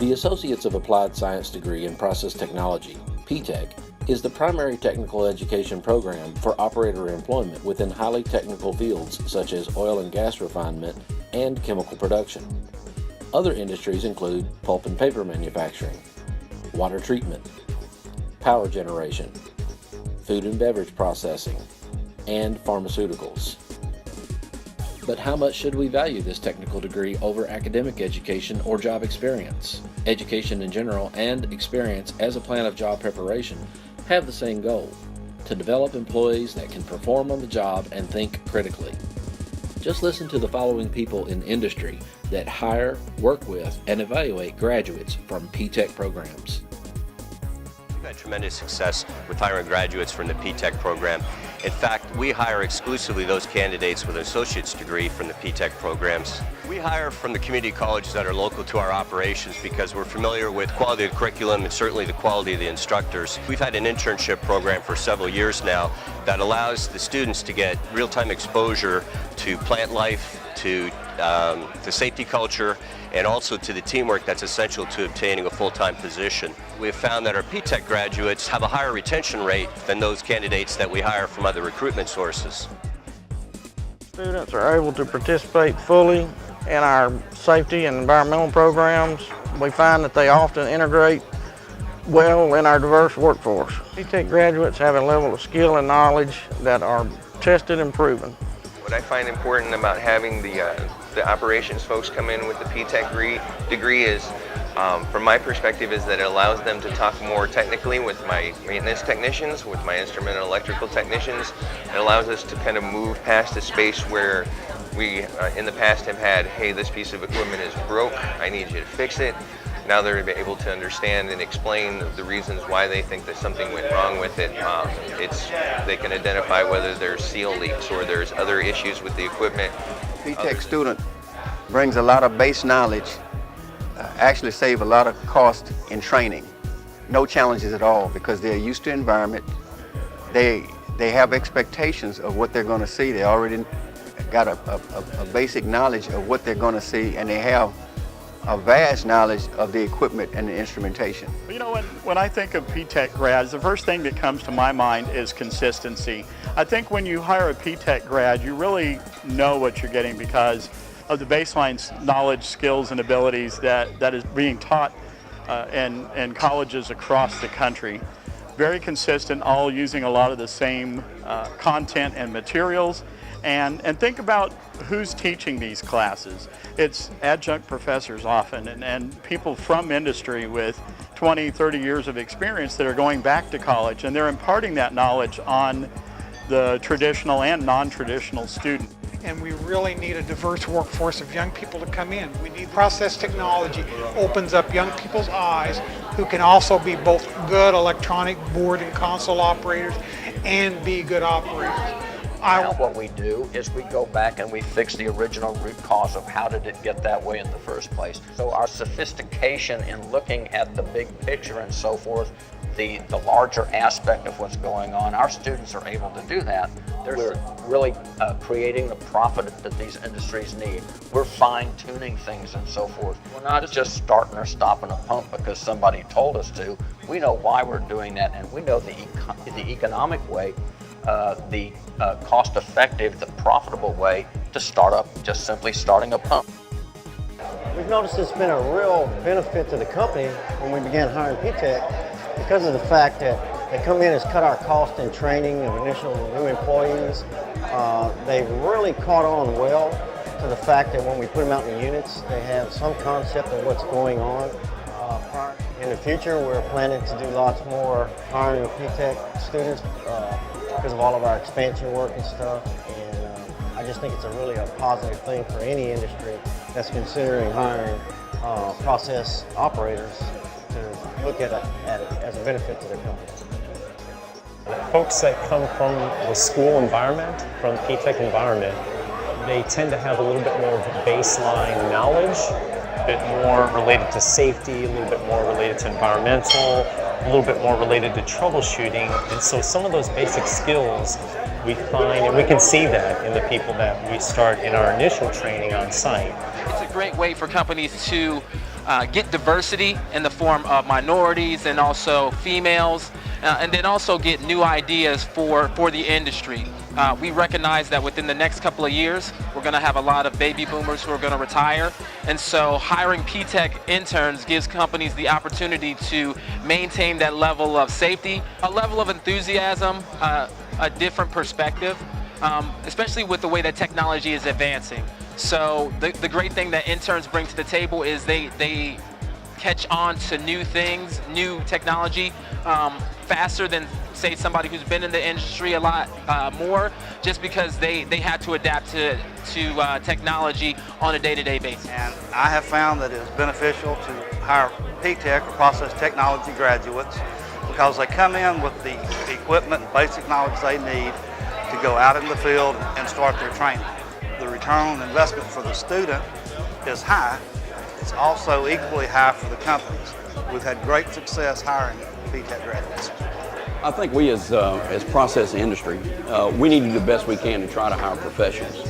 The Associates of Applied Science degree in Process Technology, PTech, is the primary technical education program for operator employment within highly technical fields such as oil and gas refinement and chemical production. Other industries include pulp and paper manufacturing, water treatment, power generation, food and beverage processing, and pharmaceuticals. But how much should we value this technical degree over academic education or job experience? Education in general and experience as a plan of job preparation have the same goal: to develop employees that can perform on the job and think critically. Just listen to the following people in industry that hire, work with, and evaluate graduates from PTech programs. We've had tremendous success with hiring graduates from the PTech program. In fact, we hire exclusively those candidates with an associate's degree from the PTech programs. We hire from the community colleges that are local to our operations because we're familiar with quality of the curriculum and certainly the quality of the instructors. We've had an internship program for several years now that allows the students to get real-time exposure to plant life, to the safety culture, and also to the teamwork that's essential to obtaining a full-time position. We've found that our PTech graduates have a higher retention rate than those candidates that we hire from other recruitment sources. Students are able to participate fully in our safety and environmental programs. We find that they often integrate well in our diverse workforce. PTech graduates have a level of skill and knowledge that are tested and proven. What I find important about having the operations folks come in with the PTech degree is, from my perspective, is that it allows them to talk more technically with my maintenance technicians, with my instrument and electrical technicians. It allows us to kind of move past a space where we, in the past, have had, hey, this piece of equipment is broke, I need you to fix it. Now they're able to understand and explain the reasons why they think that something went wrong with it. They can identify whether there's seal leaks or there's other issues with the equipment. PTech student brings a lot of base knowledge, actually save a lot of cost in training. No challenges at all because they're used to the environment. They have expectations of what they're going to see. They already got a basic knowledge of what they're going to see, and they have a vast knowledge of the equipment and the instrumentation. You know, when I think of PTech grads, the first thing that comes to my mind is consistency. I think when you hire a PTech grad, you really know what you're getting because of the baseline knowledge, skills, and abilities that is being taught in colleges across the country. Very consistent, all using a lot of the same content and materials. And think about who's teaching these classes. It's adjunct professors often and people from industry with 20, 30 years of experience that are going back to college, and they're imparting that knowledge on the traditional and non-traditional student. And we really need a diverse workforce of young people to come in. We need process technology, opens up young people's eyes who can also be both good electronic board and console operators and be good operators. Now what we do is we go back and we fix the original root cause of how did it get that way in the first place. So our sophistication in looking at the big picture and so forth, the larger aspect of what's going on, our students are able to do that. We're really creating the profit that these industries need. We're fine-tuning things and so forth. We're not just starting or stopping a pump because somebody told us to. We know why we're doing that, and we know the economic way, the cost-effective, the profitable way to start up, just simply starting a pump. We've noticed it's been a real benefit to the company when we began hiring PTech because of the fact that they come in and cut our cost in training of initial new employees. They've really caught on well to the fact that when we put them out in the units, they have some concept of what's going on. In the future, we're planning to do lots more hiring of PTech students because of all of our expansion work and stuff. And I just think it's a positive thing for any industry that's considering hiring process operators to look at it as a benefit to their company. Folks that come from the school environment, from the PTech environment, they tend to have a little bit more of a baseline knowledge, a bit more related to safety, a little bit more related to environmental, a little bit more related to troubleshooting. And so some of those basic skills we find, and we can see that in the people that we start in our initial training on site. It's a great way for companies to get diversity in the form of minorities and also females, and then also get new ideas for the industry. We recognize that within the next couple of years, we're going to have a lot of baby boomers who are going to retire. And so hiring P-Tech interns gives companies the opportunity to maintain that level of safety, a level of enthusiasm, a different perspective, especially with the way that technology is advancing. So the great thing that interns bring to the table is they catch on to new things, new technology, faster than, say, somebody who's been in the industry a lot more, just because they had to adapt to technology on a day-to-day basis. And I have found that it is beneficial to hire P-Tech or process technology graduates because they come in with the equipment and basic knowledge they need to go out in the field and start their training. The return on investment for the student is high. It's also equally high for the companies. We've had great success hiring P-Tech graduates. I think we as process industry, we need to do the best we can to try to hire professionals.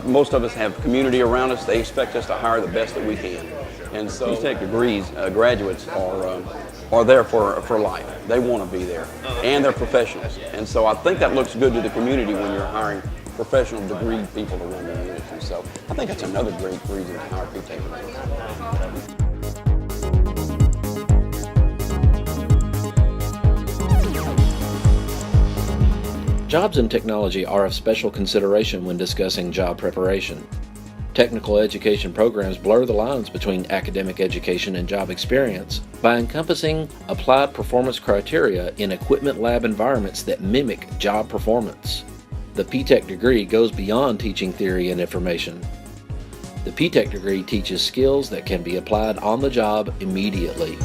Most of us have community around us. They expect us to hire the best that we can. And so P-Tech degrees, graduates are there for life. They want to be there, and they're professionals. And so I think that looks good to the community when you're hiring professional degree people to run the units. And so I think that's another great reason to hire P-Tech. Jobs in technology are of special consideration when discussing job preparation. Technical education programs blur the lines between academic education and job experience by encompassing applied performance criteria in equipment lab environments that mimic job performance. The P-Tech degree goes beyond teaching theory and information. The P-Tech degree teaches skills that can be applied on the job immediately.